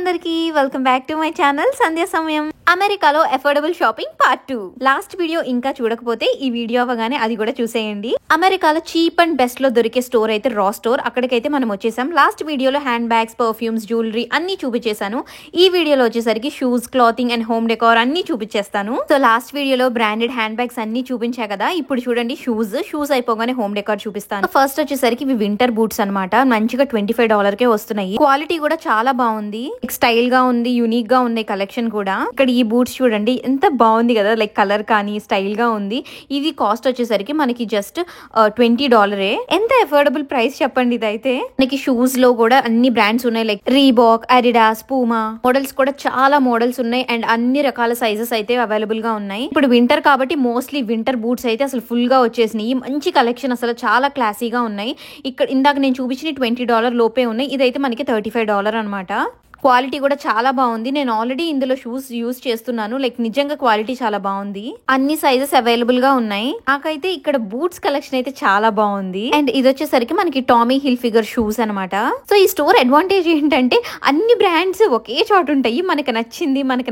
అందరికీ welcome back to my channel Sandhya సమయం. అమెరికాలో affordable shopping part 2. Last video ఇంకా చూడకపోతే ఈ వీడియో అవగానే అది కూడా చూసేయండి. అమెరికాలో చీప్ అండ్ బెస్ట్ లో దొరికే స్టోర్ అయితే రా స్టోర్, అక్కడికైతే మనం వచ్చేసాం. లాస్ట్ వీడియోలో హ్యాండ్ బ్యాగ్స్, పర్ఫ్యూమ్స్, జ్యువెలరీ అన్ని చూపించేశాను. ఈ వీడియోలో వచ్చేసరికి shoes, clothing and home decor అన్ని చూపించేస్తాను. సో లాస్ట్ వీడియోలో బ్రాండెడ్ హ్యాండ్ బ్యాగ్స్ అన్ని చూపించా కదా, ఇప్పుడు చూడండి షూస్ అయిపోగానే హోమ్ డెకోర్ చూపిస్తాను. ఫస్ట్ వచ్చేసరికి ఇవి వింటర్ బూట్స్ అనమాట. మంచిగా $25 కే వస్తున్నాయి. క్వాలిటీ కూడా చాలా బాగుంది, స్టైల్ గా ఉంది, యూనిక్ గా ఉంది కలెక్షన్ కూడా. ఇక్కడ ఈ బూట్స్ చూడండి ఎంత బాగుంది కదా, లైక్ కలర్ కానీ స్టైల్ గా ఉంది. ఇది కాస్ట్ వచ్చేసరికి మనకి జస్ట్ $20. ఎంత అఫోర్డబుల్ ప్రైస్ చెప్పండి. ఇదైతే మనకి షూస్ లో కూడా అన్ని బ్రాండ్స్ ఉన్నాయి, like Reebok, Adidas, Puma. Models కూడా చాలా మోడల్స్ ఉన్నాయి అండ్ అన్ని రకాల సైజెస్ అయితే అవైలబుల్ గా ఉన్నాయి. ఇప్పుడు వింటర్ కాబట్టి మోస్ట్లీ వింటర్ బూట్స్ అయితే అసలు ఫుల్ గా వచ్చేసినాయి. మంచి కలెక్షన్, అసలు చాలా క్లాసీగా ఉన్నాయి. ఇక్కడ ఇందాక నేను చూపించిన $20 లోపే ఉన్నాయి. ఇదైతే మనకి $35 అనమాట. క్వాలిటీ కూడా చాలా బాగుంది. నేను ఆల్రెడీ ఇందులో షూస్ యూజ్ చేస్తున్నాను, లైక్ నిజంగా క్వాలిటీ చాలా బాగుంది. అన్ని సైజెస్ అవైలబుల్ గా ఉన్నాయి. నాకైతే ఇక్కడ బూట్స్ కలెక్షన్ అయితే చాలా బాగుంది. అండ్ ఇది వచ్చేసరికి మనకి టామీ హిల్ఫిగర్ షూస్ అనమాట. సో ఈ స్టోర్ అడ్వాంటేజ్ ఏంటంటే అన్ని బ్రాండ్స్ ఒకే చోట ఉంటాయి. మనకు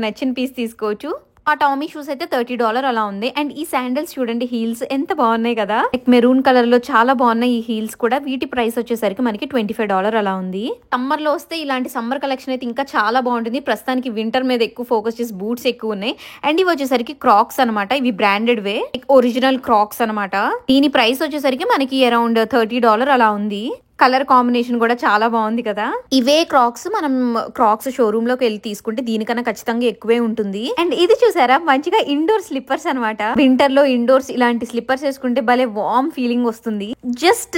నచ్చిన పీస్ తీసుకోవచ్చు. ఆ టామీ షూస్ అయితే $30 అలా ఉంది. అండ్ ఈ శాండల్స్ చూడండి, హీల్స్ ఎంత బాగున్నాయి కదా, లైక్ మెరూన్ కలర్ లో చాలా బాగున్నాయి ఈ హీల్స్ కూడా. వీటి ప్రైస్ వచ్చేసరికి మనకి $25 అలా ఉంది. సమ్మర్ లో వస్తే ఇలాంటి సమ్మర్ కలెక్షన్ అయితే ఇంకా చాలా బాగుంటుంది. ప్రస్తుతానికి వింటర్ మీద ఎక్కువ ఫోకస్ చేసి బూట్స్ ఎక్కువ ఉన్నాయి. అండ్ ఇవి వచ్చేసరికి క్రాక్స్ అనమాట. ఇవి బ్రాండెడ్ వే, ఒరిజినల్ క్రాక్స్ అనమాట. దీని ప్రైస్ వచ్చేసరికి మనకి అరౌండ్ $30 అలా ఉంది. కలర్ కాంబినేషన్ కూడా చాలా బాగుంది కదా. ఇవే క్రాక్స్ మనం క్రాక్స్ షోరూమ్ లోకి వెళ్ళి తీసుకుంటే దీనికన్నా ఖచ్చితంగా ఎక్కువే ఉంటుంది. అండ్ ఇది చూసారా, మంచిగా ఇండోర్ స్లిప్పర్స్ అనమాట. వింటర్ లో ఇండోర్స్ ఇలాంటి స్లిప్పర్స్ వేసుకుంటే భలే వార్మ్ ఫీలింగ్ వస్తుంది. జస్ట్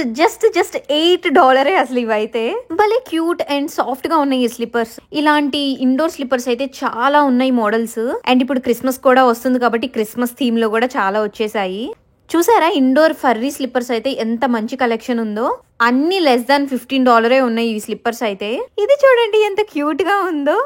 $8 అసలు. ఇవైతే భలే క్యూట్ అండ్ సాఫ్ట్ గా ఉన్నాయి ఈ స్లిప్పర్స్. ఇలాంటి ఇండోర్ స్లిప్పర్స్ అయితే చాలా ఉన్నాయి మోడల్స్. అండ్ ఇప్పుడు క్రిస్మస్ కూడా వస్తుంది కాబట్టి క్రిస్మస్ థీమ్ లో కూడా చాలా వచ్చేసాయి. చూసారా, ఇండోర్ ఫర్రీ స్లిప్పర్స్ అయితే ఎంత మంచి కలెక్షన్ ఉందో. అన్ని లెస్ దాన్ $15 ఉన్నాయి ఈ స్లిప్పర్స్ అయితే. ఇది చూడండి ఎంత క్యూట్ గా ఉందో.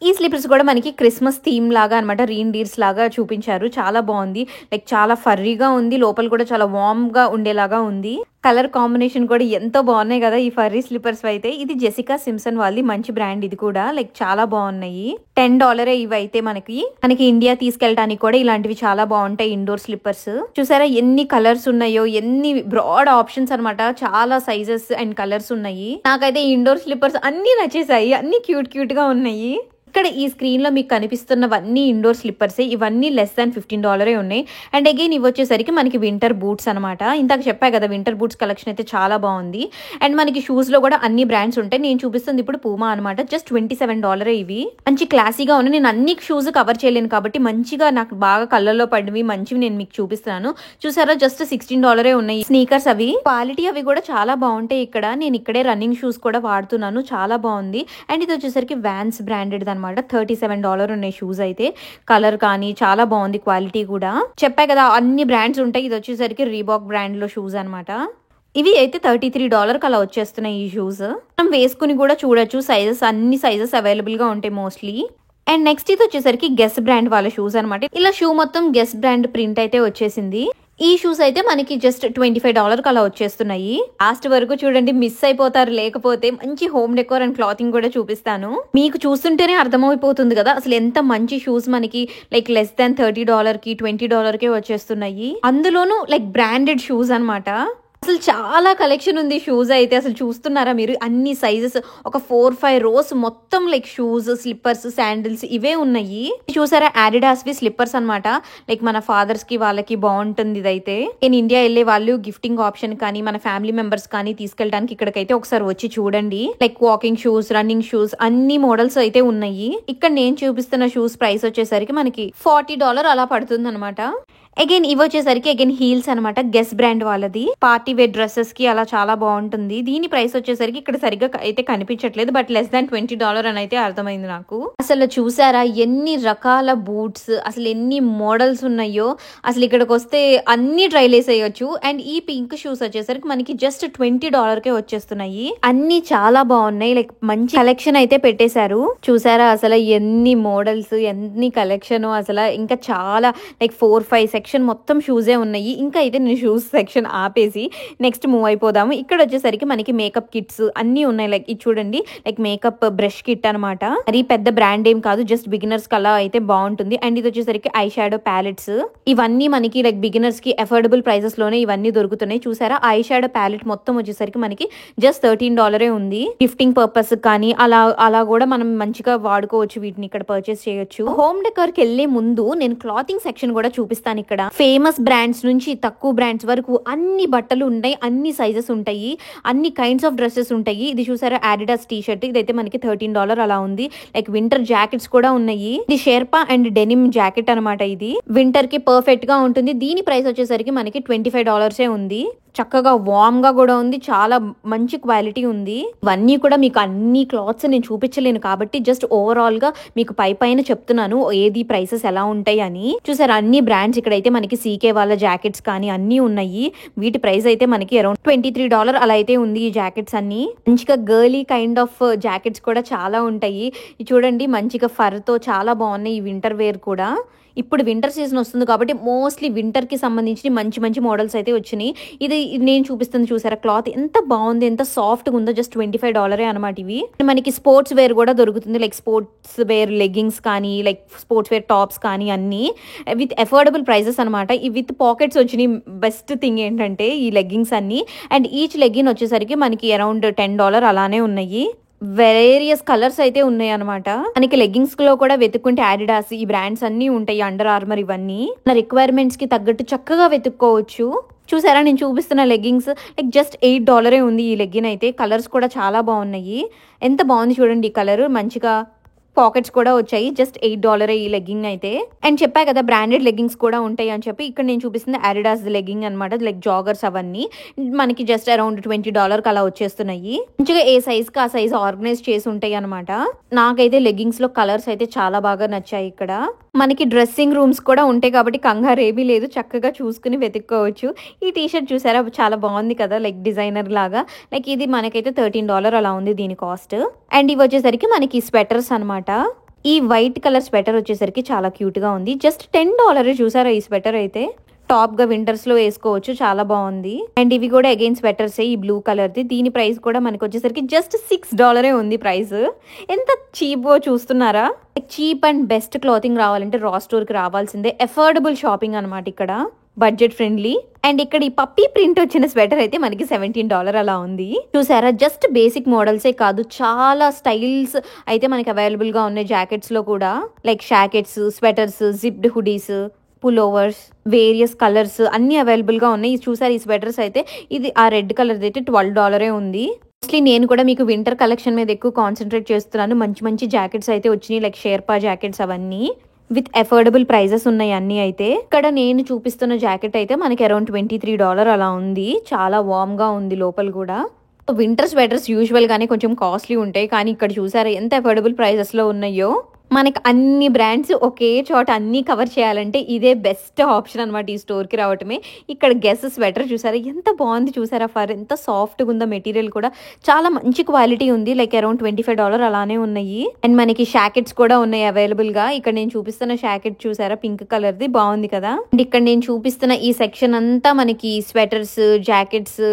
ఈ స్లిప్పర్స్ కూడా మనకి క్రిస్మస్ థీమ్ లాగా అనమాట, రీన్డీర్స్ లాగా చూపించారు. చాలా బాగుంది, లైక్ చాలా ఫర్రీగా ఉంది. లోపల కూడా చాలా వార్మ్ గా ఉండేలాగా ఉంది. కలర్ కాంబినేషన్ కూడా ఎంతో బాగున్నాయి కదా ఈ ఫర్రీ స్లిప్పర్స్ అయితే. ఇది జెసికా సింప్సన్ వాళ్ళది మంచి బ్రాండ్. ఇది కూడా లైక్ చాలా బాగున్నాయి. $10 ఇవి అయితే మనకి ఇండియా తీసుకెళ్ళడానికి కూడా ఇలాంటివి చాలా బాగుంటాయి ఇండోర్ స్లిప్పర్స్. చూసారా ఎన్ని కలర్స్ ఉన్నాయో, ఎన్ని బ్రాడ్ ఆప్షన్స్ అనమాట. చాలా సైజెస్ అండ్ కలర్స్ ఉన్నాయి. నాకైతే ఇండోర్ స్లిప్పర్స్ అన్ని నచ్చేసాయి, అన్ని క్యూట్ గా ఉన్నాయి. ఇక్కడ ఈ స్క్రీన్ లో మీకు కనిపిస్తున్నవన్నీ ఇండోర్ స్లిప్పర్సే. ఇవన్నీ లెస్ దాన్ $15 ఉన్నాయి. అండ్ అగైన్ ఇవి వచ్చేసరికి మనకి వింటర్ బూట్స్ అనమాట. ఇందాక చెప్పా కదా, వింటర్ బూట్స్ కలెక్షన్ అయితే చాలా బాగుంది. అండ్ మనకి షూస్ లో కూడా అన్ని బ్రాండ్స్ ఉంటాయి. నేను చూపిస్తుంది ఇప్పుడు పూమా అనమాట. జస్ట్ $27 ఇవి. మంచి క్లాసీగా ఉన్నాయి. నేను అన్ని షూస్ కవర్ చేయలేను కాబట్టి మంచిగా నాకు బాగా కళ్ళల్లో పడినవి మంచివి నేను మీకు చూపిస్తున్నాను. చూసారా, జస్ట్ $16 ఉన్నాయి స్నీకర్స్. అవి క్వాలిటీ అవి కూడా చాలా బాగుంటాయి. ఇక్కడ నేను ఇక్కడే రన్నింగ్ షూస్ కూడా వాడుతున్నాను, చాలా బాగుంది. అండ్ ఇది వచ్చేసరికి వ్యాన్స్ బ్రాండెడ్ అనమాట. $37 ఉన్నాయి షూస్ అయితే. కలర్ కానీ చాలా బాగుంది, క్వాలిటీ కూడా. చెప్పా కదా అన్ని బ్రాండ్స్ ఉంటాయి. ఇది వచ్చేసరికి రీబాక్ బ్రాండ్ లో షూస్ అనమాట. ఇవి అయితే $33 అలా వచ్చేస్తున్నాయి ఈ షూస్. మనం వేసుకుని కూడా చూడొచ్చు. అన్ని సైజెస్ అవైలబుల్ గా ఉంటాయి మోస్ట్లీ. అండ్ నెక్స్ట్ ఇది వచ్చేసరికి గెస్ బ్రాండ్ వాళ్ళ షూస్ అనమాట. ఇలా షూ మొత్తం గెస్ బ్రాండ్ ప్రింట్ అయితే వచ్చేసింది. ఈ షూస్ అయితే మనకి జస్ట్ $25 అలా వచ్చేస్తున్నాయి. లాస్ట్ వరకు చూడండి, మిస్ అయిపోతారు. లేకపోతే మంచి హోమ్ డెకోర్ అండ్ క్లాతింగ్ కూడా చూపిస్తాను. మీకు చూస్తుంటేనే అర్థమైపోతుంది కదా అసలు ఎంత మంచి షూస్ మనకి లైక్ లెస్ దాన్ $30 కి $20 కే వచ్చేస్తున్నాయి. అందులోనూ లైక్ బ్రాండెడ్ షూస్ అనమాట. అసలు చాలా కలెక్షన్ ఉంది షూస్ అయితే. అసలు చూస్తున్నారా మీరు, అన్ని సైజెస్ ఒక 4-5 రోస్ మొత్తం లైక్ షూస్, స్లిప్పర్స్, శాండిల్స్ ఇవే ఉన్నాయి. చూసారా, అడిడాస్ వి స్లిప్పర్స్ అనమాట. లైక్ మన ఫాదర్స్ కి వాళ్ళకి బాగుంటుంది ఇదైతే. నేను ఇండియా వెళ్ళే వాళ్ళు గిఫ్టింగ్ ఆప్షన్ కానీ మన ఫ్యామిలీ మెంబర్స్ కానీ తీసుకెళ్ళడానికి ఇక్కడికైతే ఒకసారి వచ్చి చూడండి. Like walking shoes, running shoes అన్ని మోడల్స్ అయితే ఉన్నాయి. ఇక్కడ నేను చూపిస్తున్న షూస్ ప్రైస్ వచ్చేసరికి మనకి $40 అలా పడుతుంది అనమాట. అగైన్ ఇవి వచ్చేసరికి హీల్స్ అనమాట. గెస్ బ్రాండ్ వాళ్ళది. పార్టీ వేర్ డ్రెస్సెస్ కి అలా చాలా బాగుంటుంది. దీని ప్రైస్ వచ్చేసరికి ఇక్కడ సరిగ్గా అయితే కనిపించట్లేదు, బట్ లెస్ దాన్ $20 అని అయితే అర్థమైంది నాకు. అసలు చూసారా ఎన్ని రకాల బూట్స్, అసలు ఎన్ని మోడల్స్ ఉన్నాయో. అసలు ఇక్కడికి వస్తే అన్ని ట్రైల్ వేసేయచ్చు. అండ్ ఈ పింక్ షూస్ వచ్చేసరికి మనకి జస్ట్ $20 కే వచ్చేస్తున్నాయి. అన్ని చాలా బాగున్నాయి, లైక్ మంచి కలెక్షన్ అయితే పెట్టేశారు. చూసారా అసలు ఎన్ని మోడల్స్, ఎన్ని కలెక్షన్. అసలు ఇంకా చాలా లైక్ 4-5 సెక్షన్ మొత్తం షూజే ఉన్నాయి. ఇంకా అయితే నేను షూస్ సెక్షన్ ఆపేసి నెక్స్ట్ మూవ్ అయిపోదాము. ఇక్కడ వచ్చేసరికి మనకి మేకప్ కిట్స్ అన్నీ ఉన్నాయి. లైక్ ఇది చూడండి, లైక్ మేకప్ బ్రష్ కిట్ అనమాట. అది పెద్ద బ్రాండ్ ఏం కాదు, జస్ట్ బిగినర్స్ కలా అయితే బాగుంటుంది. అండ్ ఇది వచ్చేసరికి ఐ షాడో ప్యాలెట్స్. ఇవన్నీ మనకి లైక్ బిగినర్స్ కి అఫోర్డబుల్ ప్రైసెస్ లోనే ఇవన్నీ దొరుకుతున్నాయి. చూసారా, ఐ షాడో ప్యాలెట్ మొత్తం వచ్చేసరికి మనకి జస్ట్ $13 ఉంది. గిఫ్టింగ్ పర్పస్ కానీ అలా కూడా మనం మంచిగా వాడుకోవచ్చు, వీటిని ఇక్కడ పర్చేస్ చేయొచ్చు. హోమ్ డెకార్ కి వెళ్లే ముందు నేను క్లాతింగ్ సెక్షన్ కూడా చూపిస్తాను. ఇక్కడ ఫేమస్ బ్రాండ్స్ నుంచి తక్కువ బ్రాండ్స్ వరకు అన్ని బట్టలు ఉంటాయి, అన్ని సైజెస్ ఉంటాయి, అన్ని కైండ్స్ ఆఫ్ డ్రెస్సెస్ ఉంటాయి. ఇది చూసారా, ఆడిడాస్ టీ షర్ట్, ఇదైతే మనకి $13 అలా ఉంది. లైక్ వింటర్ జాకెట్స్ కూడా ఉన్నాయి. ఇది షెర్పా అండ్ డెనిమ్ జాకెట్ అనమాట. ఇది వింటర్ కి పర్ఫెక్ట్ గా ఉంటుంది. దీని ప్రైస్ వచ్చేసరికి మనకి $25 ఉంది. చక్కగా వార్మ్ గా కూడా ఉంది, చాలా మంచి క్వాలిటీ ఉంది. ఇవన్నీ కూడా మీకు అన్ని క్లాత్స్ నేను చూపించలేను కాబట్టి జస్ట్ ఓవరాల్ గా మీకు పైన చెప్తున్నాను ఏది ప్రైసెస్ ఎలా ఉంటాయి అని. చూసారు, అన్ని బ్రాండ్స్ ఇక్కడైతే మనకి సీకే వాళ్ళ జాకెట్స్ కానీ అన్ని ఉన్నాయి. వీటి ప్రైస్ అయితే మనకి అరౌండ్ $23 అలా అయితే ఉంది. ఈ జాకెట్స్ అన్ని మంచిగా గర్లీ కైండ్ ఆఫ్ జాకెట్స్ కూడా చాలా ఉంటాయి. చూడండి, మంచిగా ఫర్ తో చాలా బాగున్నాయి. ఈ వింటర్ వేర్ కూడా ఇప్పుడు వింటర్ సీజన్ వస్తుంది కాబట్టి మోస్ట్లీ వింటర్ కి సంబంధించి మంచి మంచి మోడల్స్ అయితే వచ్చినాయి. ఇది నేను చూపిస్తుంది చూసారా, క్లాత్ ఎంత బాగుంది, ఎంత సాఫ్ట్ గా ఉందో. జస్ట్ $25 అనమాట. ఇవి మనకి స్పోర్ట్స్ వేర్ కూడా దొరుకుతుంది. లైక్ స్పోర్ట్స్ వేర్ లెగ్గింగ్స్ కానీ, లైక్ స్పోర్ట్స్ వేర్ టాప్స్ కానీ అన్ని విత్ అఫోర్డబుల్ ప్రైసెస్ అనమాట. ఈ విత్ పాకెట్స్ వచ్చినాయి. బెస్ట్ థింగ్ ఏంటంటే ఈ లెగ్గింగ్స్ అన్ని. అండ్ ఈచ్ లెగ్గిన్ వచ్చేసరికి మనకి అరౌండ్ $10 అలానే ఉన్నాయి. వేరియస్ కలర్స్ అయితే ఉన్నాయి అనమాట. మనకి లెగ్గింగ్స్ లో కూడా వెతుక్కుంటే ఆడిడాస్ ఈ బ్రాండ్స్ అన్ని ఉంటాయి, అండర్ ఆర్మర్, ఇవన్నీ మన రిక్వైర్మెంట్స్ కి తగ్గట్టు చక్కగా వెతుక్కోవచ్చు. చూసారా, నేను చూపిస్తున్న లెగ్గింగ్స్ లైక్ జస్ట్ $8 ఉంది. ఈ లెగ్గిన్ అయితే కలర్స్ కూడా చాలా బాగున్నాయి. ఎంత బాగుంది చూడండి, ఈ కలర్ మంచిగా పాకెట్స్ కూడా వచ్చాయి. జస్ట్ $8 ఈ లెగ్గింగ్ అయితే. అండ్ చెప్పా కదా బ్రాండెడ్ లెగ్గింగ్స్ కూడా ఉంటాయి అని చెప్పి. ఇక్కడ నేను చూపిస్తుంది ఆడిడాస్ లెగ్గింగ్ అనమాట. లైక్ జాగర్స్ అవన్నీ మనకి జస్ట్ అరౌండ్ $20 అలా వచ్చేస్తున్నాయి. మంచిగా ఏ సైజ్ కి ఆ సైజ్ ఆర్గనైజ్ చేసి ఉంటాయి అనమాట. నాకైతే లెగ్గింగ్స్ లో కలర్స్ అయితే చాలా బాగా నచ్చాయి. ఇక్కడ మనకి డ్రెస్సింగ్ రూమ్స్ కూడా ఉంటాయి కాబట్టి కంగారు ఏమీ లేదు, చక్కగా చూసుకుని వెతుక్కోవచ్చు. ఈ టీ షర్ట్ చూసారా, చాలా బాగుంది కదా, లైక్ డిజైనర్ లాగా. లైక్ ఇది మనకైతే $13 అలా ఉంది దీని కాస్ట్. అండ్ ఇవి వచ్చేసరికి మనకి స్వెటర్స్ అనమాట. ఈ వైట్ కలర్ స్వెటర్ వచ్చేసరికి చాలా క్యూట్ గా ఉంది. జస్ట్ $10. చూసారా, ఈ స్వెటర్ అయితే టాప్ గా వింటర్స్ లో వేసుకోవచ్చు, చాలా బాగుంది. అండ్ ఇవి కూడా అగైన్ స్వెటర్స్, ఈ బ్లూ కలర్ ది. దీని ప్రైస్ కూడా మనకి వచ్చేసరికి జస్ట్ $6 ఉంది ప్రైస్. ఎంత చీప్ చూస్తున్నారా. చీప్ అండ్ బెస్ట్ క్లాతింగ్ రావాలంటే రా స్టోర్ కి రావాల్సిందే. అఫోర్డబుల్ షాపింగ్ అనమాట ఇక్కడ, బడ్జెట్ ఫ్రెండ్లీ. అండ్ ఇక్కడ ఈ పప్పీ ప్రింట్ వచ్చిన స్వెటర్ అయితే మనకి $17 అలా ఉంది. చూసారా, జస్ట్ బేసిక్ మోడల్సే కాదు, చాలా స్టైల్స్ అయితే మనకి అవైలబుల్ గా ఉన్నాయి జాకెట్స్ లో కూడా. Like shackets, sweaters, zipped hoodies, pullovers, various colours అన్ని అవైలబుల్ గా ఉన్నాయి. చూసారు, ఈ స్వెటర్స్ అయితే ఇది ఆ రెడ్ కలర్ అయితే $12 ఉంది. మోస్ట్లీ నేను కూడా మీకు వింటర్ కలెక్షన్ మీద ఎక్కువ కాన్సన్ట్రేట్ చేస్తున్నాను. మంచి మంచి జాకెట్స్ అయితే వచ్చినాయి, లైక్ షేర్పా జాకెట్స్ అవన్నీ విత్ అఫోర్డబుల్ ప్రైజెస్ ఉన్నాయి అన్ని అయితే. ఇక్కడ నేను చూపిస్తున్న జాకెట్ అయితే మనకి అరౌండ్ $23 అలా ఉంది. చాలా వార్మ్ గా ఉంది లోపల కూడా. వింటర్ స్వెటర్స్ యూజువల్ గానే కొంచెం కాస్ట్లీ ఉంటాయి, కానీ ఇక్కడ చూసారా ఎంత అఫోర్డబుల్ ప్రైజెస్ లో ఉన్నాయో. మనకి అన్ని బ్రాండ్స్ ఒకే చోట అన్ని కవర్ చేయాలంటే ఇదే బెస్ట్ ఆప్షన్ అనమాట, ఈ స్టోర్ కి రావటమే. ఇక్కడ గెస్ స్వెటర్ చూసారా, ఎంత బాగుంది చూసారా, ఫర్ ఎంత సాఫ్ట్ గా ఉందో. మెటీరియల్ కూడా చాలా మంచి క్వాలిటీ ఉంది. లైక్ అరౌండ్ $25 అలానే ఉన్నాయి. అండ్ మనకి షాకెట్స్ కూడా ఉన్నాయి అవైలబుల్ గా. ఇక్కడ నేను చూపిస్తున్న షాకెట్ చూసారా, పింక్ కలర్ ది, బాగుంది కదా. అండ్ ఇక్కడ నేను చూపిస్తున్న ఈ సెక్షన్ అంతా మనకి స్వెటర్స్, జాకెట్స్,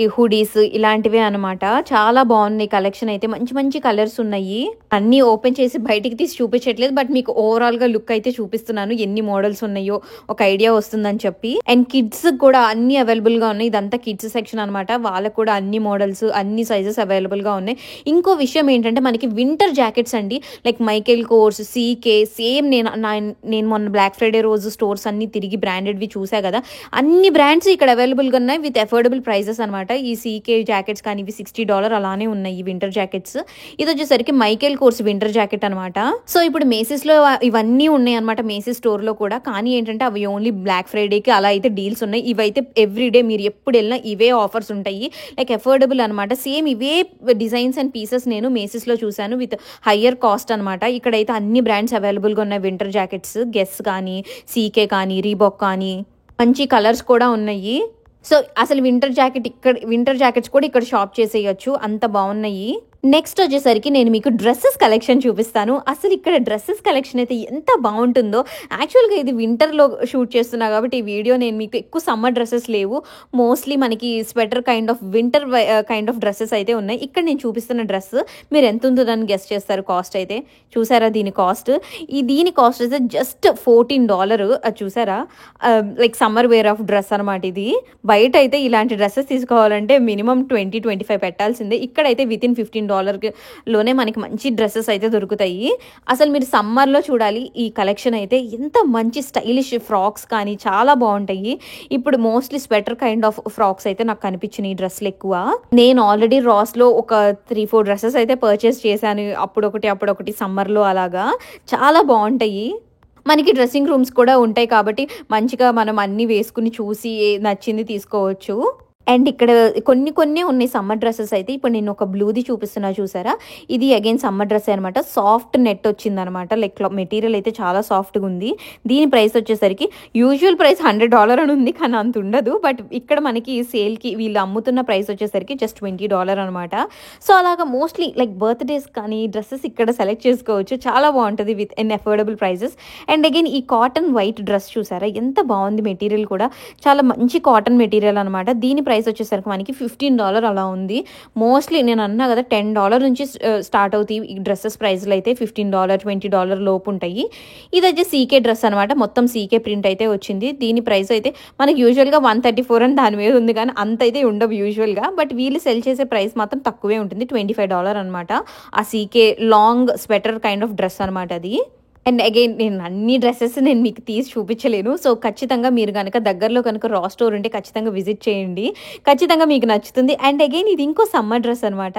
ఈ హుడీస్ ఇలాంటివే అనమాట. చాలా బాగున్నాయి కలెక్షన్ అయితే. మంచి మంచి కలర్స్ ఉన్నాయి. అన్ని ఓపెన్ చేసి బయటికి తీసి చూపించట్లేదు, బట్ మీకు ఓవరాల్ గా లుక్ అయితే చూపిస్తున్నాను, ఎన్ని మోడల్స్ ఉన్నాయో ఒక ఐడియా వస్తుందని చెప్పి. అండ్ కిడ్స్ కూడా అన్ని అవైలబుల్ గా ఉన్నాయి. ఇదంతా కిడ్స్ సెక్షన్ అనమాట. వాళ్ళకు కూడా అన్ని మోడల్స్, అన్ని సైజెస్ అవైలబుల్ గా ఉన్నాయి. ఇంకో విషయం ఏంటంటే మనకి వింటర్ జాకెట్స్ అండి, like Michael course, CK, same నేను మొన్న బ్లాక్ ఫ్రైడే రోజు స్టోర్స్ అన్ని తిరిగి బ్రాండెడ్ వి చూసా కదా, అన్ని బ్రాండ్స్ ఇక్కడ అవైలబుల్ గా ఉన్నాయి విత్ అఫోర్డబుల్ ప్రైజెస్ అనమాట. ఈ సీకే జాకెట్స్ కానీ ఇవి $60 అలానే ఉన్నాయి ఈ వింటర్ జాకెట్స్. ఇది వచ్చేసరికి మైకేల్ కోర్స్ వింటర్ జాకెట్ అనమాట. సో ఇప్పుడు మేసిస్ లో ఇవన్నీ ఉన్నాయి అనమాట, మేసిస్ స్టోర్ లో కూడా. కానీ ఏంటంటే అవి ఓన్లీ బ్లాక్ ఫ్రైడేకి అలా అయితే డీల్స్ ఉన్నాయి. ఇవైతే ఎవ్రీడే మీరు ఎప్పుడు వెళ్ళినా ఇవే ఆఫర్స్ ఉంటాయి, లైక్ అఫోర్డబుల్ అనమాట. సేమ్ ఇవే డిజైన్స్ అండ్ పీసెస్ నేను మేసిస్ లో చూసాను విత్ హయ్యర్ కాస్ట్ అనమాట. ఇక్కడైతే అన్ని బ్రాండ్స్ అవైలబుల్ గా ఉన్నాయి వింటర్ జాకెట్స్. గెస్ కానీ, సీకే కానీ, రీబాక్ కానీ, మంచి కలర్స్ కూడా ఉన్నాయి. సో అసలు వింటర్ జాకెట్స్ కూడా ఇక్కడ షాప్ చేసేయచ్చు, అంత బాగున్నాయి. నెక్స్ట్ వచ్చేసరికి నేను మీకు డ్రెస్సెస్ కలెక్షన్ చూపిస్తాను. అసలు ఇక్కడ డ్రెస్సెస్ కలెక్షన్ అయితే ఎంత బాగుంటుందో. యాక్చువల్గా ఇది వింటర్లో షూట్ చేస్తున్నా కాబట్టి ఈ వీడియో నేను మీకు ఎక్కువ సమ్మర్ డ్రెస్సెస్ లేవు, మోస్ట్లీ మనకి sweater kind of winter kind of dresses అయితే ఉన్నాయి. ఇక్కడ నేను చూపిస్తున్న డ్రెస్ మీరు ఎంత ఉంటుందని గెస్ చేస్తారు కాస్ట్ అయితే. చూసారా దీని కాస్ట్? దీని కాస్ట్ అయితే జస్ట్ $14. అది చూసారా, like summer wear of dress అనమాట ఇది. బయట అయితే ఇలాంటి డ్రెస్సెస్ తీసుకోవాలంటే మినిమం 20-25 పెట్టాల్సిందే. ఇక్కడైతే వితిన్ $15 లోనే మనకి మంచి డ్రెస్సెస్ అయితే దొరుకుతాయి. అసలు మీరు సమ్మర్లో చూడాలి ఈ కలెక్షన్ అయితే. ఎంత మంచి స్టైలిష్ ఫ్రాక్స్ కానీ చాలా బాగుంటాయి. ఇప్పుడు mostly sweater kind of frocks అయితే నాకు కనిపించినాయి డ్రెస్సులు ఎక్కువ. నేను ఆల్రెడీ రాస్లో ఒక 3-4 డ్రెస్సెస్ అయితే పర్చేస్ చేశాను, అప్పుడొకటి సమ్మర్లో అలాగా. చాలా బాగుంటాయి. మనకి డ్రెస్సింగ్ రూమ్స్ కూడా ఉంటాయి కాబట్టి మంచిగా మనం అన్నీ వేసుకుని చూసి నచ్చింది తీసుకోవచ్చు. అండ్ ఇక్కడ కొన్ని ఉన్నాయి సమ్మర్ డ్రెస్సెస్ అయితే. ఇప్పుడు నేను ఒక బ్లూది చూపిస్తున్నా చూసారా, ఇది అగైన్ సమ్మర్ డ్రెస్ అనమాట. సాఫ్ట్ నెట్ వచ్చిందనమాట, లైక్ మెటీరియల్ అయితే చాలా సాఫ్ట్గా ఉంది. దీని ప్రైస్ వచ్చేసరికి యూజువల్ ప్రైస్ $100 అని ఉంది, కానీ అంత ఉండదు. బట్ ఇక్కడ మనకి సేల్కి వీళ్ళు అమ్ముతున్న ప్రైస్ వచ్చేసరికి జస్ట్ $20 అనమాట. సో అలాగా మోస్ట్లీ లైక్ బర్త్డేస్ కానీ డ్రెస్సెస్ ఇక్కడ సెలెక్ట్ చేసుకోవచ్చు. చాలా బాగుంటుంది with an affordable prices. And again ఈ కాటన్ వైట్ డ్రెస్ చూసారా, ఎంత బాగుంది. మెటీరియల్ కూడా చాలా మంచి కాటన్ మెటీరియల్ అనమాట. దీని ప్రైస్ వచ్చేసరికి మనకి $15 అలా ఉంది. మోస్ట్లీ నేను అన్నా కదా $10 నుంచి స్టార్ట్ అవుతాయి ఈ డ్రెస్సెస్ ప్రైస్లు అయితే. $15, $20 లోపు ఉంటాయి. ఇది వచ్చి సీకే డ్రెస్ అనమాట, మొత్తం సీకే ప్రింట్ అయితే వచ్చింది. దీని ప్రైస్ అయితే మనకి యూజువల్గా $134 అని దాని మీద ఉంది, కానీ అంత అయితే ఉండవు యూజువల్గా. బట్ వీళ్ళు సెల్ చేసే ప్రైస్ మాత్రం తక్కువే ఉంటుంది, $25 అనమాట. ఆ CK long sweater kind of dress అనమాట అది. అండ్ అగైన్ నేను అన్ని డ్రెస్సెస్ నేను మీకు తీసి చూపించలేను. సో ఖచ్చితంగా మీరు కనుక దగ్గరలో కనుక రా స్టోర్ ఉంటే ఖచ్చితంగా విజిట్ చేయండి, ఖచ్చితంగా మీకు నచ్చుతుంది. అండ్ అగైన్ ఇది ఇంకో సమ్మర్ డ్రెస్ అనమాట.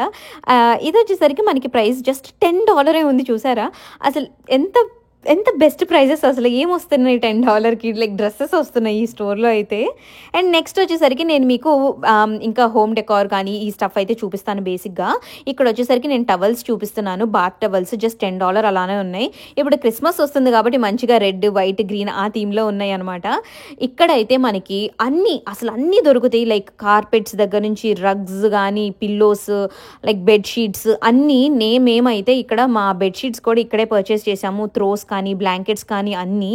ఇది వచ్చేసరికి మనకి ప్రైస్ జస్ట్ $10 ఉంది. చూసారా అసలు ఎంత బెస్ట్ ప్రైజెస్. అసలు ఏమొస్తున్నాయి $10కి, లైక్ డ్రెస్సెస్ వస్తున్నాయి ఈ స్టోర్లో అయితే. అండ్ నెక్స్ట్ వచ్చేసరికి నేను మీకు ఇంకా హోమ్ డెకార్ కానీ ఈ స్టఫ్ అయితే చూపిస్తాను బేసిక్గా. ఇక్కడ వచ్చేసరికి నేను టవల్స్ చూపిస్తున్నాను, బాత్ టవల్స్ జస్ట్ $10 అలానే ఉన్నాయి. ఇప్పుడు క్రిస్మస్ వస్తుంది కాబట్టి మంచిగా రెడ్, వైట్, గ్రీన్ ఆ థీమ్లో ఉన్నాయి అనమాట. ఇక్కడైతే మనకి అసలు అన్నీ దొరుకుతాయి, లైక్ కార్పెట్స్ దగ్గర నుంచి రగ్స్ కానీ, పిల్లోస్, లైక్ బెడ్షీట్స్ అన్నీ. మేమైతే ఇక్కడ మా బెడ్షీట్స్ కూడా ఇక్కడే పర్చేస్ చేసాము. త్రోస్ కానీ, బ్లాంకెట్స్ కానీ అన్నీ.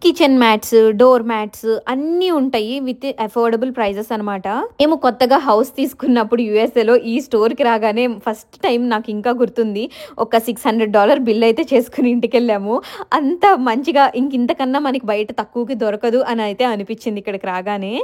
కిచెన్ మ్యాట్స్, డోర్ మ్యాట్స్ అన్నీ ఉంటాయి విత్ అఫోర్డబుల్ ప్రైజెస్ అనమాట. మేము కొత్తగా హౌస్ తీసుకున్నప్పుడు యూఎస్ఏలో ఈ స్టోర్కి రాగానే ఫస్ట్ టైం నాకు ఇంకా గుర్తుంది, ఒక $600 బిల్ అయితే చేసుకుని ఇంటికి వెళ్ళాము. అంత మంచిగా ఇంతకన్నా మనకి బయట తక్కువకి దొరకదు అని అయితే అనిపించింది ఇక్కడికి రాగానే.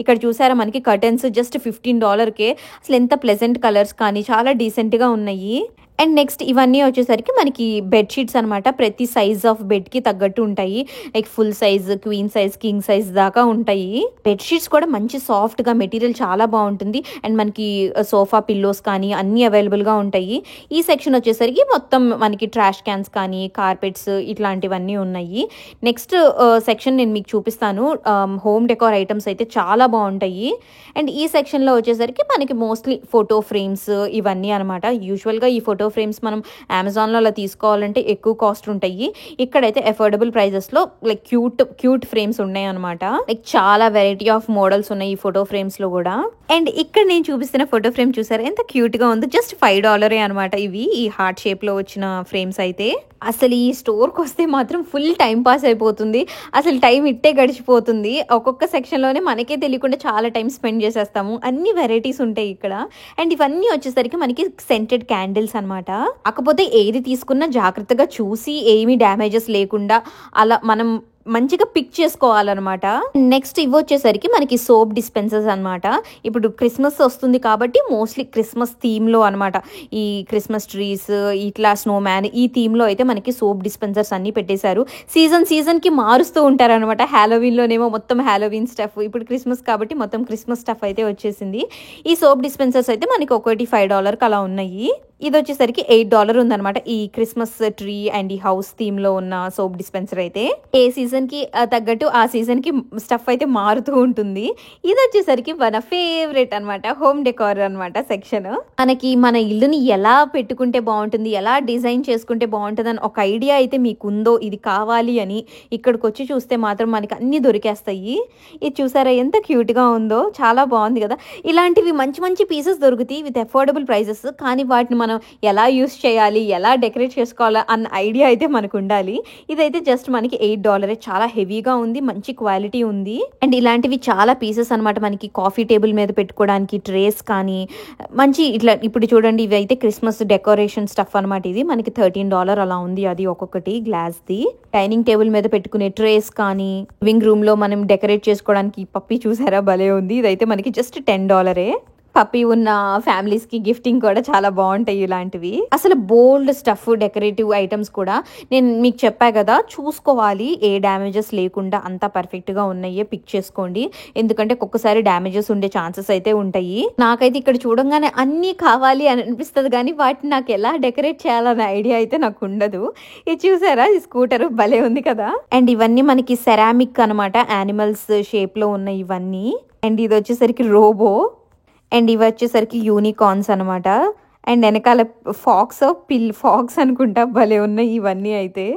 ఇక్కడ చూసారా మనకి కర్టన్స్ జస్ట్ $15కే. అసలు ఎంత ప్లెజెంట్ కలర్స్ కానీ చాలా డీసెంట్గా ఉన్నాయి. అండ్ నెక్స్ట్ ఇవన్నీ వచ్చేసరికి మనకి బెడ్షీట్స్ అనమాట. ప్రతి సైజ్ ఆఫ్ బెడ్కి తగ్గట్టు ఉంటాయి, like full size, queen size, king size దాకా ఉంటాయి. బెడ్షీట్స్ కూడా మంచి సాఫ్ట్గా, మెటీరియల్ చాలా బాగుంటుంది. అండ్ మనకి సోఫా పిల్లోస్ కానీ అన్నీ అవైలబుల్గా ఉంటాయి. ఈ సెక్షన్ వచ్చేసరికి మొత్తం మనకి ట్రాష్ క్యాన్స్ కానీ, కార్పెట్స్ ఇట్లాంటివన్నీ ఉన్నాయి. నెక్స్ట్ సెక్షన్ నేను మీకు చూపిస్తాను. హోమ్ డెకార్ ఐటమ్స్ అయితే చాలా బాగుంటాయి. అండ్ ఈ సెక్షన్లో వచ్చేసరికి మనకి మోస్ట్లీ ఫోటో ఫ్రేమ్స్ ఇవన్నీ అనమాట. యూజువల్గా ఈ ఫోటో ఫ్రేమ్స్ మనం అమెజాన్లో అలా తీసుకోవాలంటే ఎక్కువ కాస్ట్ ఉంటాయి. ఇక్కడైతే అఫోర్డబుల్ ప్రైజెస్లో లైక్ క్యూట్ ఫ్రేమ్స్ ఉన్నాయి అనమాట. లైక్ చాలా వెరైటీ ఆఫ్ మోడల్స్ ఉన్నాయి ఈ ఫోటో ఫ్రేమ్స్లో కూడా. అండ్ ఇక్కడ నేను చూపిస్తున్న ఫోటో ఫ్రేమ్ చూసారా ఎంత క్యూట్గా ఉందో. జస్ట్ $5 అనమాట ఇవి, ఈ హార్ట్ షేప్లో వచ్చిన ఫ్రేమ్స్ అయితే. అసలు ఈ స్టోర్కి వస్తే మాత్రం ఫుల్ టైం పాస్ అయిపోతుంది. అసలు టైం ఇట్టే గడిచిపోతుంది. ఒక్కొక్క సెక్షన్లోనే మనకే తెలియకుండా చాలా టైం స్పెండ్ చేసేస్తాము. అన్ని వెరైటీస్ ఉంటాయి ఇక్కడ. అండ్ ఇవన్నీ వచ్చేసరికి మనకి సెంటెడ్ క్యాండిల్స్ అనమాట. కాకపోతే ఏది తీసుకున్నా జాగ్రత్తగా చూసి ఏమీ డ్యామేజెస్ లేకుండా అలా మనం మంచిగా పిక్ చేసుకోవాలన్నమాట. నెక్స్ట్ ఇవి వచ్చేసరికి మనకి సోప్ డిస్పెన్సర్స్ అనమాట. ఇప్పుడు క్రిస్మస్ వస్తుంది కాబట్టి మోస్ట్లీ క్రిస్మస్ థీమ్లో అనమాట. ఈ క్రిస్మస్ ట్రీస్, ఇట్లా స్నోమ్యాన్, ఈ థీమ్లో అయితే మనకి సోప్ డిస్పెన్సర్స్ అన్నీ పెట్టేశారు. సీజన్కి మారుస్తూ ఉంటారనమాట. హ్యాలోవిన్లోనేమో మొత్తం హ్యాలోవిన్ స్టఫ్, ఇప్పుడు క్రిస్మస్ కాబట్టి మొత్తం క్రిస్మస్ స్టఫ్ అయితే వచ్చేసింది. ఈ సోప్ డిస్పెన్సర్స్ అయితే మనకి ఒకటి $5కి అలా ఉన్నాయి. ఇది వచ్చేసరికి $8 ఉందనమాట. ఈ క్రిస్మస్ ట్రీ అండ్ ఈ హౌస్ థీమ్ లో ఉన్న సోప్ డిస్పెన్సర్ అయితే ఏ సీజన్ కి తగ్గట్టు ఆ సీజన్ కి స్టఫ్ అయితే మారుతూ ఉంటుంది. ఇది వచ్చేసరికి మన ఫేవరెట్ అనమాట, హోమ్ డెకార్ అనమాట సెక్షన్. మనకి మన ఇల్లుని ఎలా పెట్టుకుంటే బాగుంటుంది, ఎలా డిజైన్ చేసుకుంటే బాగుంటుంది అని ఒక ఐడియా అయితే మీకు ఉందో, ఇది కావాలి అని ఇక్కడికి వచ్చి చూస్తే మాత్రం మనకి అన్ని దొరికేస్తాయి. ఇది చూసారా ఎంత క్యూట్ గా ఉందో, చాలా బాగుంది కదా. ఇలాంటివి మంచి మంచి పీసెస్ దొరుకుతాయి విత్ అఫోర్డబుల్ ప్రైజెస్. కానీ వాటిని మనం మనం ఎలా యూస్ చేయాలి, ఎలా డెకరేట్ చేసుకోవాలా అన్న ఐడియా అయితే మనకు ఉండాలి. ఇదైతే జస్ట్ మనకి $8. చాలా హెవీగా ఉంది, మంచి క్వాలిటీ ఉంది. అండ్ ఇలాంటివి చాలా పీసెస్ అనమాట. మనకి కాఫీ టేబుల్ మీద పెట్టుకోవడానికి ట్రేస్ కానీ మంచి ఇట్లా ఇప్పుడు చూడండి, ఇవి అయితే క్రిస్మస్ డెకరేషన్ స్టఫ్ అనమాట. ఇది మనకి $13 అలా ఉంది. అది ఒక్కొక్కటి గ్లాస్ది. డైనింగ్ టేబుల్ మీద పెట్టుకునే ట్రేస్ కానీ, లివింగ్ రూమ్ లో మనం డెకరేట్ చేసుకోవడానికి పప్పి చూసారా భలే ఉంది. ఇదైతే మనకి జస్ట్ $10. పప్పి ఉన్న ఫ్యామిలీస్ కి గిఫ్టింగ్ కూడా చాలా బాగుంటాయి ఇలాంటివి. అసలు బోల్డ్ స్టఫ్ డెకరేటివ్ ఐటమ్స్ కూడా నేను మీకు చెప్పా కదా, చూసుకోవాలి ఏ డ్యామేజెస్ లేకుండా అంతా పర్ఫెక్ట్ గా ఉన్నాయే పిక్ చేసుకోండి. ఎందుకంటే ఒక్కొక్కసారి డ్యామేజెస్ ఉండే ఛాన్సెస్ అయితే ఉంటాయి. నాకైతే ఇక్కడ చూడంగానే అన్నీ కావాలి అని అనిపిస్తుంది, కానీ వాటిని నాకు ఎలా డెకరేట్ చేయాలన్న ఐడియా అయితే నాకు ఉండదు. ఇది చూసారా, ఈ స్కూటర్ భలే ఉంది కదా. అండ్ ఇవన్నీ మనకి సెరామిక్ అనమాట, యానిమల్స్ షేప్ లో ఉన్నాయి ఇవన్నీ. అండ్ ఇది వచ్చేసరికి రోబో. అండ్ ఇవి వచ్చేసరికి యూనికార్న్స్ అనమాట. అండ్ వెనకాల ఫాక్స్ అనుకుంటా భలే ఉన్నాయి ఇవన్నీ. అయితే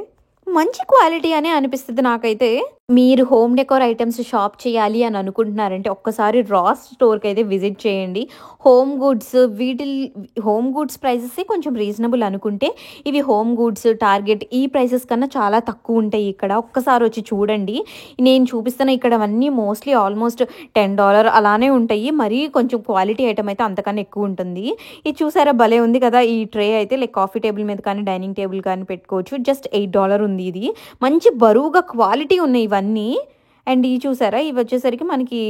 మంచి క్వాలిటీ అనే అనిపిస్తుంది నాకైతే. మీరు హోమ్ డెకోర్ ఐటమ్స్ షాప్ చేయాలి అని అనుకుంటున్నారంటే ఒక్కసారి రాస్ స్టోర్కి అయితే విజిట్ చేయండి. హోమ్ గుడ్స్ ప్రైసెస్ కొంచెం రీజనబుల్ అనుకుంటే, ఇవి హోమ్ గుడ్స్ టార్గెట్ ఈ ప్రైసెస్ కన్నా చాలా తక్కువ ఉంటాయి ఇక్కడ. ఒక్కసారి వచ్చి చూడండి. నేను చూపిస్తున్న ఇక్కడ అన్నీ మోస్ట్లీ ఆల్మోస్ట్ $10 అలానే ఉంటాయి. మరీ కొంచెం క్వాలిటీ ఐటమ్ అయితే అంతకన్నా ఎక్కువ ఉంటుంది. ఇది చూసారా భలే ఉంది కదా. ఈ ట్రే అయితే లైక్ కాఫీ టేబుల్ మీద కానీ డైనింగ్ టేబుల్ కానీ పెట్టుకోవచ్చు. జస్ట్ $8 ఉంది. ఇది మంచి బరువుగా క్వాలిటీ ఉన్నాయి ఇవన్నీ. అండ్ ఇవి చూసారా, ఇవి వచ్చేసరికి మనకి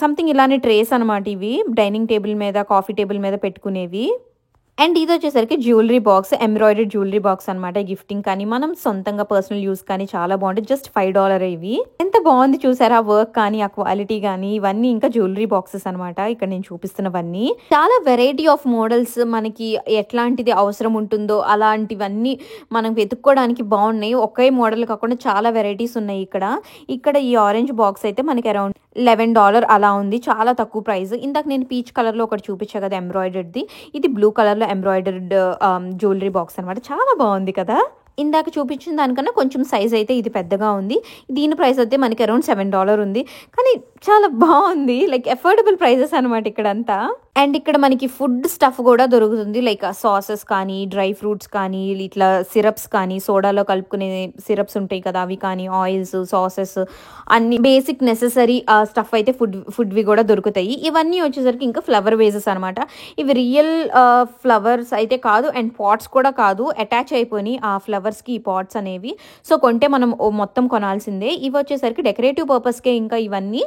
సంథింగ్ ఇలానే ట్రేస్ అనమాట. ఇవి డైనింగ్ టేబుల్ మీద కాఫీ టేబుల్ మీద పెట్టుకునేవి. అండ్ ఇది వచ్చేసరికి jewellery box, embroidery jewellery box అనమాట. గిఫ్టింగ్ కానీ మనం సొంతంగా పర్సనల్ యూస్ కానీ చాలా బాగుంటుంది. జస్ట్ $5 ఇవి. ఎంత బాగుంది చూసారా, ఆ వర్క్ కానీ ఆ క్వాలిటీ కానీ ఇవన్నీ. ఇంకా జ్యువెలరీ బాక్సెస్ అనమాట ఇక్కడ నేను చూపిస్తున్నవన్నీ. చాలా వెరైటీ ఆఫ్ మోడల్స్, మనకి ఎట్లాంటిది అవసరం ఉంటుందో అలాంటివన్నీ మనం వెతుక్కోవడానికి బాగున్నాయి. ఒకే మోడల్ కాకుండా చాలా వెరైటీస్ ఉన్నాయి ఇక్కడ. ఈ ఆరెంజ్ బాక్స్ అయితే మనకి అరౌండ్ $11 అలా ఉంది. చాలా తక్కువ ప్రైస్. ఇందాక నేను పీచ్ కలర్ లో ఒకటి చూపించా కదా ఎంబ్రాయిడర్ది, ఇది బ్లూ కలర్ లో ఎంబ్రాయిడర్డ్ జ్యువెలరీ బాక్స్ అనమాట. చాలా బాగుంది కదా. ఇందాక చూపించిన దానికన్నా కొంచెం సైజ్ అయితే ఇది పెద్దగా ఉంది. దీని ప్రైస్ అయితే మనకి అరౌండ్ $7 ఉంది. కానీ చాలా బాగుంది, లైక్ ఎఫోర్డబుల్ ప్రైజెస్ అనమాట ఇక్కడంతా. అండ్ ఇక్కడ మనకి ఫుడ్ స్టఫ్ కూడా దొరుకుతుంది, లైక్ సాసెస్ కానీ డ్రై ఫ్రూట్స్ కానీ ఇట్లా సిరప్స్ కానీ, సోడాలో కలుపుకునే సిరప్స్ ఉంటాయి కదా అవి కానీ, ఆయిల్స్, సాసెస్, అన్ని బేసిక్ నెసెసరీ స్టఫ్ అయితే ఫుడ్వి కూడా దొరుకుతాయి. ఇవన్నీ వచ్చేసరికి ఇంకా ఫ్లవర్ వేజెస్ అనమాట. ఇవి రియల్ ఫ్లవర్స్ అయితే కాదు, అండ్ పాట్స్ కూడా కాదు, అటాచ్ అయిపోయి ఆ ఫ్లవర్స్కి ఈ పాట్స్ అనేవి. సో కొంటే మనం మొత్తం కొనాల్సిందే. ఇవి వచ్చేసరికి డెకరేటివ్ పర్పస్కే. ఇంకా ఇవన్నీ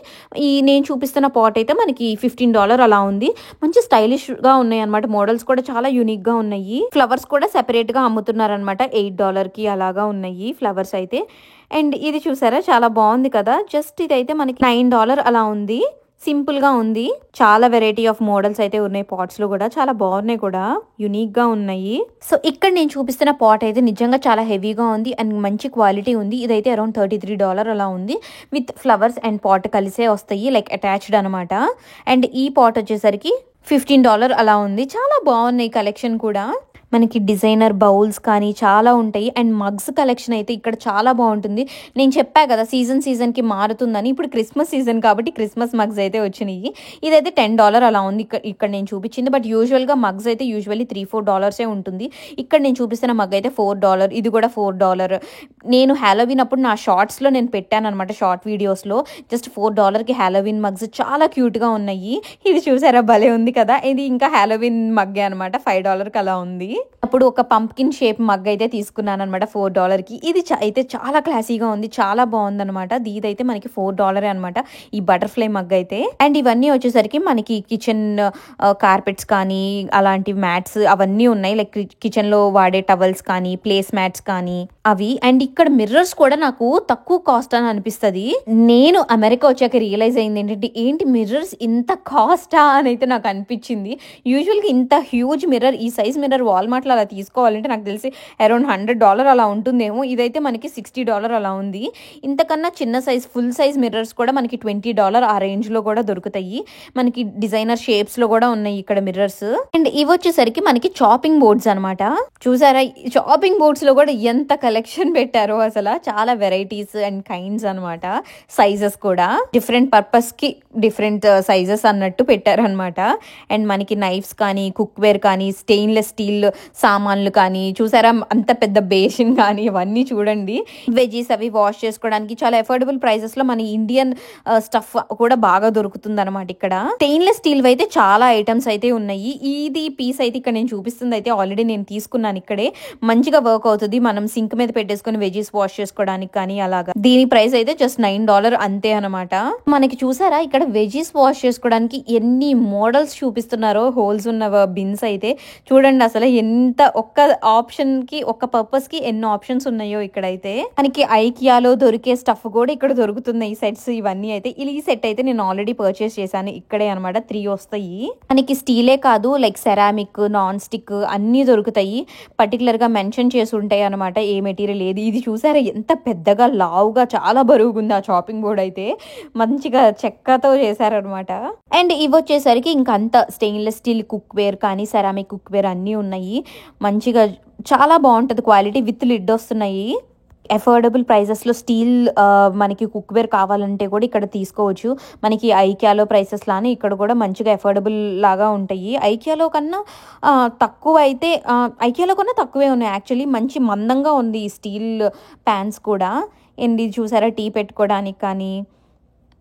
నేను చూపిస్తున్న పాట్ అయితే మనకి $15 అలా ఉంది. మంచి స్టైలిష్ గా ఉన్నాయి అనమాట. మోడల్స్ కూడా చాలా యూనిక్ గా ఉన్నాయి. ఫ్లవర్స్ కూడా సెపరేట్ గా అమ్ముతున్నారు అనమాట. $8 అలాగా ఉన్నాయి ఫ్లవర్స్ అయితే. అండ్ ఇది చూసారా చాలా బాగుంది కదా. జస్ట్ ఇదైతే మనకి $9 అలా ఉంది. సింపుల్ గా ఉంది. చాలా వెరైటీ ఆఫ్ మోడల్స్ అయితే ఉన్నాయి. పాట్స్ లో కూడా చాలా బాగున్నాయి, కూడా యునిక్ గా ఉన్నాయి. సో ఇక్కడ నేను చూపిస్తున్న పాట్ అయితే నిజంగా చాలా హెవీగా ఉంది అండ్ మంచి క్వాలిటీ ఉంది. ఇదైతే అరౌండ్ $33 అలా ఉంది. విత్ ఫ్లవర్స్ అండ్ పాట్ కలిసే వస్తాయి, లైక్ అటాచ్డ్ అనమాట. అండ్ ఈ పాట్ వచ్చేసరికి $15 అలా ఉంది. చాలా బాగున్నాయి కలెక్షన్ కూడా. మనకి డిజైనర్ బౌల్స్ కానీ చాలా ఉంటాయి. అండ్ మగ్స్ కలెక్షన్ అయితే ఇక్కడ చాలా బాగుంటుంది. నేను చెప్పా కదా సీజన్కి మారుతుందని. ఇప్పుడు క్రిస్మస్ సీజన్ కాబట్టి క్రిస్మస్ మగ్స్ అయితే వచ్చినాయి. ఇదైతే $10 అలా ఉంది ఇక్కడ నేను చూపించింది. బట్ యూజువల్గా మగ్స్ అయితే యూజువల్లీ $3-4 ఉంటుంది. ఇక్కడ నేను చూపిస్తున్న మగ్ అయితే $4. ఇది కూడా $4. నేను హ్యాలోవిన్ అప్పుడు నా షార్ట్స్లో నేను పెట్టాను అనమాట, షార్ట్ వీడియోస్లో. జస్ట్ $4కి హ్యాలోవిన్ మగ్స్ చాలా క్యూట్గా ఉన్నాయి. ఇది చూసారా భలే ఉంది కదా. ఇది ఇంకా హ్యాలోవిన్ మగ్గే అనమాట. $5 అలా ఉంది. అప్పుడు ఒక పంప్కిన్ షేప్ మగ్ అయితే తీసుకున్నాను అనమాట $4కి. ఇది అయితే చాలా క్లాసీగా ఉంది, చాలా బాగుంది అనమాట. ఇదైతే మనకి $4 అనమాట ఈ బటర్ఫ్లై మగ్ అయితే. అండ్ ఇవన్నీ వచ్చేసరికి మనకి కిచెన్ కార్పెట్స్ కానీ అలాంటి మ్యాట్స్ అవన్నీ ఉన్నాయి, లైక్ కిచెన్ లో వాడే టవల్స్ కానీ ప్లేస్ మ్యాట్స్ కానీ అవి. అండ్ ఇక్కడ మిర్రర్స్ కూడా నాకు తక్కువ కాస్ట్ అని అనిపిస్తుంది. నేను అమెరికా వచ్చాక రియలైజ్ అయింది ఏంటి మిర్రర్స్ ఇంత కాస్టా అని అయితే నాకు అనిపించింది. యూజువల్గా ఇంత హ్యూజ్ మిర్రర్, ఈ సైజ్ మిర్రర్ వాల్మార్ట్ లో అలా తీసుకోవాలంటే నాకు తెలిసి అరౌండ్ $100 అలా ఉంటుందేమో. ఇదైతే మనకి $60 అలా ఉంది. ఇంతకన్నా చిన్న సైజ్ ఫుల్ సైజ్ మిర్రర్స్ కూడా మనకి $20 ఆ రేంజ్లో కూడా దొరుకుతాయి. మనకి డిజైనర్ షేప్స్లో కూడా ఉన్నాయి ఇక్కడ మిర్రర్స్. అండ్ ఇవి వచ్చేసరికి మనకి చాపింగ్ బోర్డ్స్ అనమాట. చూసారా, చాపింగ్ బోర్డ్స్లో కూడా ఎంత కలెక్షన్ పెట్టారో అసలు. చాలా వెరైటీస్ అండ్ కైండ్స్ అనమాట. సైజెస్ కూడా డిఫరెంట్ పర్పస్కి డిఫరెంట్ సైజెస్ అన్నట్టు పెట్టారనమాట. అండ్ మనకి నైఫ్స్ కానీ, కుక్వేర్ కానీ, స్టెయిన్లెస్ స్టీల్ సామాన్లు కానీ, చూసారా అంత పెద్ద బేసిన్ కానీ, ఇవన్నీ చూడండి. వెజీస్ అవి వాష్ చేసుకోవడానికి చాలా అఫోర్డబుల్ ప్రైసెస్ లో మన ఇండియన్ స్టఫ్ కూడా బాగా దొరుకుతుంది అనమాట ఇక్కడ. స్టెయిన్లెస్ స్టీల్ అయితే చాలా ఐటమ్స్ అయితే ఉన్నాయి. ఇది పీస్ అయితే ఇక్కడ నేను చూపిస్తుంది అయితే ఆల్రెడీ నేను తీసుకున్నాను ఇక్కడే. మంచిగా వర్క్ అవుతుంది. మనం సింక్ మీద పెట్టేసుకుని వెజీస్ వాష్ చేసుకోవడానికి కానీ అలాగా. దీని ప్రైస్ అయితే జస్ట్ $9 అంతే అనమాట. మనకి చూసారా ఇక్కడ వెజీస్ వాష్ చేసుకోవడానికి ఎన్ని మోడల్స్ చూపిస్తున్నారో, హోల్స్ ఉన్న బిన్స్ అయితే చూడండి. అసలు ఎంత ఒక్క ఆప్షన్ కి ఒక్క పర్పస్ కి ఎన్ని ఆప్షన్స్ ఉన్నాయో ఇక్కడైతే. మనకి ఐకియాలో దొరికే స్టఫ్ కూడా ఇక్కడ దొరుకుతున్నాయి. ఈ సెట్స్ ఇవన్నీ అయితే. ఈ సెట్ అయితే నేను ఆల్రెడీ పర్చేస్ చేశాను ఇక్కడే అనమాట. 3 వస్తాయి. మనకి స్టీలే కాదు, లైక్ సెరామిక్, నాన్ స్టిక్ అన్ని దొరుకుతాయి. పర్టికులర్ గా మెన్షన్ చేసి ఉంటాయి అనమాట ఏ మెటీరియల్ ఏది. ఇది చూసారా ఎంత పెద్దగా లావుగా చాలా బరువుగా ఉంది ఆ చాపింగ్ బోర్డ్ అయితే. మంచిగా చెక్కతో చేశారనమాట. అండ్ ఇవి వచ్చేసరికి ఇంకంత స్టెయిన్లెస్ స్టీల్ కుక్వేర్ కానీ, సెరామిక్ కుక్వేర్ అన్నీ ఉన్నాయి. మంచిగా చాలా బాగుంటుంది క్వాలిటీ. విత్ లిడ్ వస్తున్నాయి. అఫోర్డబుల్ ప్రైజెస్లో స్టీల్ మనకి కుక్వేర్ కావాలంటే కూడా ఇక్కడ తీసుకోవచ్చు. మనకి ఐకియాలో ప్రైసెస్ లానే ఇక్కడ కూడా మంచిగా అఫోర్డబుల్ లాగా ఉంటాయి. ఐకియాలో కన్నా తక్కువ అయితే, ఐకియాలో కన్నా తక్కువే ఉన్నాయి యాక్చువల్లీ. మంచి మందంగా ఉంది ఈ స్టీల్ ప్యాన్స్ కూడా. అండ్ ఇది చూసారా టీ పెట్టుకోవడానికి కానీ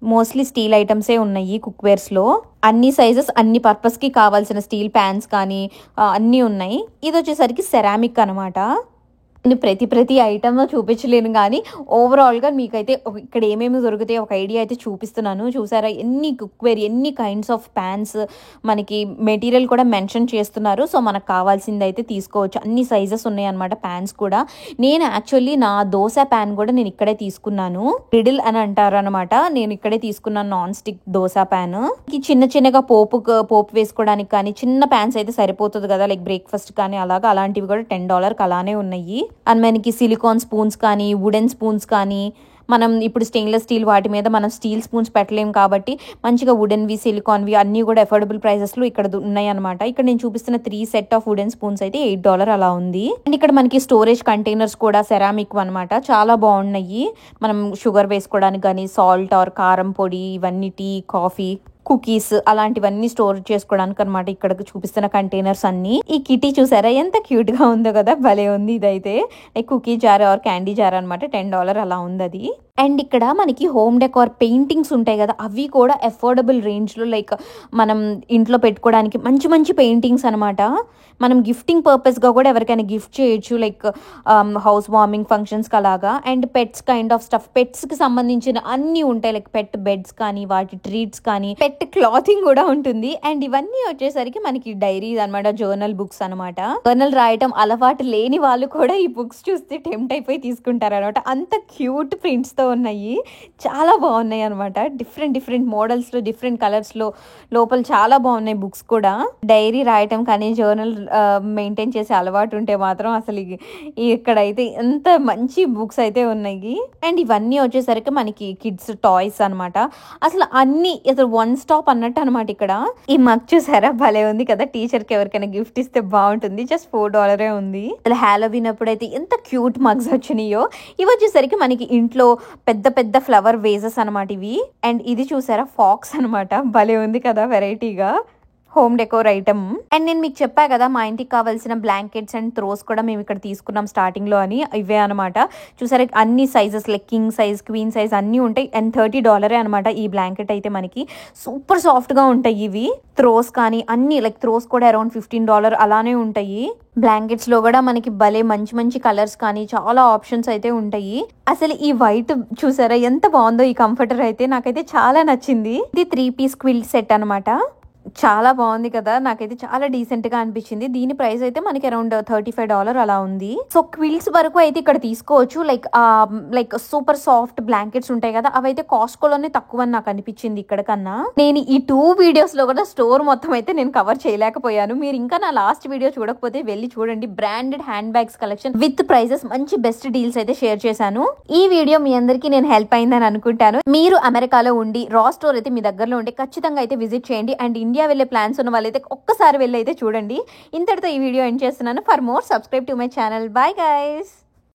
మోస్ట్లీ స్టీల్ ఐటమ్సే ఉన్నాయి కుక్వేర్స్లో. అన్ని సైజెస్ అన్ని పర్పస్కి కావాల్సిన స్టీల్ ప్యాన్స్ కానీ అన్నీ ఉన్నాయి. ఇది వచ్చేసరికి సెరామిక్ అనమాట. నేను ప్రతి ఐటమ్ చూపించలేను కానీ ఓవరాల్గా మీకైతే ఇక్కడ ఏమేమి దొరుకుతాయి ఒక ఐడియా అయితే చూపిస్తున్నాను. చూసారా ఎన్ని కుక్వేర్, ఎన్ని కైండ్స్ ఆఫ్ ప్యాన్స్, మనకి మెటీరియల్ కూడా మెన్షన్ చేస్తున్నారు. సో మనకు కావాల్సింది అయితే తీసుకోవచ్చు. అన్ని సైజెస్ ఉన్నాయి అనమాట ప్యాన్స్ కూడా. నేను యాక్చువల్లీ నా దోశ ప్యాన్ కూడా నేను ఇక్కడే తీసుకున్నాను. రిడిల్ అని అంటారు అనమాట. నేను ఇక్కడే తీసుకున్నాను నాన్ స్టిక్ దోశ ప్యాన్. చిన్నగా పోపు వేసుకోవడానికి కానీ చిన్న ప్యాన్స్ అయితే సరిపోతుంది కదా, లైక్ బ్రేక్ఫాస్ట్ కానీ అలాగా. అలాంటివి కూడా $10 అలానే ఉన్నాయి. అండ్ మనకి సిలికాన్ స్పూన్స్ కానీ, వుడెన్ స్పూన్స్ కానీ, మనం ఇప్పుడు స్టెయిన్లెస్ స్టీల్ వాటి మీద మనం స్టీల్ స్పూన్స్ పెట్టలేము కాబట్టి మంచిగా వుడెన్వి, సిలికాన్వి అన్నీ కూడా అఫోర్డబుల్ ప్రైసెస్లో ఇక్కడ ఉన్నాయి అనమాట. ఇక్కడ నేను చూపిస్తున్న 3 సెట్ ఆఫ్ వుడెన్ స్పూన్స్ అయితే $8 అలా ఉంది. అండ్ ఇక్కడ మనకి స్టోరేజ్ కంటైనర్స్ కూడా సెరామిక్ అనమాట. చాలా బాగున్నాయి. మనం షుగర్ వేసుకోవడానికి కానీ, సాల్ట్ ఆర్ కారం పొడి, ఇవన్నీ టీ, కాఫీ, కుకీస్ అలాంటివన్నీ స్టోర్ చేసుకోవడానికి అనమాట ఇక్కడ చూపిస్తున్న కంటైనర్స్ అన్ని. ఈ కిటీ చూసారా ఎంత క్యూట్ గా ఉందో కదా, భలే ఉంది. ఇదైతే like cookie jar or candy jar అనమాట. $10 అలా ఉంది అది. అండ్ ఇక్కడ మనకి హోమ్ డెకార్ పెయింటింగ్స్ ఉంటాయి కదా, అవి కూడా అఫోర్డబుల్ రేంజ్లో, లైక్ మనం ఇంట్లో పెట్టుకోవడానికి మంచి పెయింటింగ్స్ అనమాట. మనం గిఫ్టింగ్ పర్పస్గా కూడా ఎవరికైనా గిఫ్ట్ చేయొచ్చు, లైక్ హౌస్ వార్మింగ్ ఫంక్షన్స్కి అలాగా. And pets kind of stuff, పెట్స్కి సంబంధించిన అన్నీ ఉంటాయి, లైక్ పెట్ బెడ్స్ కానీ, వాటి ట్రీట్స్ కానీ, పెట్ క్లాతింగ్ కూడా ఉంటుంది. అండ్ ఇవన్నీ వచ్చేసరికి మనకి డైరీస్ అనమాట, జర్నల్ బుక్స్ అనమాట. జర్నల్ రాయటం అలవాటు లేని వాళ్ళు కూడా ఈ బుక్స్ చూస్తే టెంప్ట్ అయిపోయి తీసుకుంటారు అనమాట. అంత క్యూట్ ప్రింట్స్తో ఉన్నాయి. చాలా బాగున్నాయి అనమాట. డిఫరెంట్ మోడల్స్లో, డిఫరెంట్ కలర్స్లో లోపల చాలా బాగున్నాయి బుక్స్ కూడా. డైరీ రాయటం కానీ, జర్నల్ మెయింటైన్ చేసే అలవాటు ఉంటే మాత్రం అసలు ఇక్కడైతే ఎంత మంచి బుక్స్ అయితే ఉన్నాయి. అండ్ ఇవన్నీ వచ్చేసరికి మనకి కిడ్స్ టాయ్స్ అనమాట. అసలు అన్ని వన్ స్టాప్ అన్నట్టు అనమాట ఇక్కడ. ఈ మగ్ చూసారా భలే ఉంది కదా, టీచర్కి ఎవరికైనా గిఫ్ట్ ఇస్తే బాగుంటుంది. జస్ట్ $4 ఉంది. అసలు హ్యాలోవీన్ అప్పుడైతే ఎంత క్యూట్ మగ్స్ వచ్చినాయో. ఇవి వచ్చేసరికి మనకి ఇంట్లో పెద్ద ఫ్లవర్ వేజెస్ అనమాట ఇవి. అండ్ ఇది చూసారా ఫాక్స్ అనమాట, భలే ఉంది కదా వెరైటీగా. Home decor item. అండ్ నేను మీకు చెప్పా కదా మా ఇంటికి కావాల్సిన బ్లాంకెట్స్ అండ్ త్రోస్ కూడా మేము ఇక్కడ తీసుకున్నాం స్టార్టింగ్ లో అని. ఇవే అనమాట. చూసారా అన్ని sizes, like king size, queen size అన్ని ఉంటాయి. అండ్ $30 అనమాట ఈ బ్లాంకెట్ అయితే. మనకి సూపర్ సాఫ్ట్ గా ఉంటాయి ఇవి. త్రోస్ కానీ అన్ని, లైక్ త్రోస్ కూడా అరౌండ్ $15 అలానే ఉంటాయి. బ్లాంకెట్స్ లో కూడా మనకి భలే మంచి కలర్స్ కానీ చాలా ఆప్షన్స్ అయితే ఉంటాయి. అసలు ఈ వైట్ చూసారా ఎంత బాగుందో ఈ కంఫర్టర్ అయితే. నాకైతే చాలా నచ్చింది. ఇది 3 పీస్ క్విల్ట్ సెట్ అనమాట. చాలా బాగుంది కదా, నాకైతే చాలా డీసెంట్ గా అనిపించింది. దీని ప్రైస్ అయితే మనకి అరౌండ్ $35 అలా ఉంది. సో క్విల్స్ వరకు అయితే ఇక్కడ తీసుకోవచ్చు. లైక్ సూపర్ సాఫ్ట్ బ్లాంకెట్స్ ఉంటాయి కదా, అవైతే కాస్ట్కోలోనే తక్కువ అని నాకు అనిపించింది ఇక్కడ కన్నా. నేను ఈ 2 వీడియోస్ లో కూడా స్టోర్ మొత్తం అయితే నేను కవర్ చేయలేకపోయాను. మీరు ఇంకా నా లాస్ట్ వీడియో చూడకపోతే వెళ్ళి చూడండి. Branded hand bags collection with prices, మంచి బెస్ట్ డీల్స్ అయితే షేర్ చేశాను. ఈ వీడియో మీ అందరికీ నేను హెల్ప్ అయిందని అనుకుంటాను. మీరు అమెరికాలో ఉండి రా స్టోర్ అయితే మీ దగ్గరలో ఉంటే ఖచ్చితంగా అయితే విజిట్ చేయండి. అండ్ ఇండియా వెళ్ళే ప్లాన్స్ ఉన్న వాళ్ళైతే ఒక్కసారి వెళ్ళి అయితే చూడండి. ఇంతటితో ఈ వీడియో ఎండ్ చేస్తున్నాను. For more subscribe to my channel. Bye guys.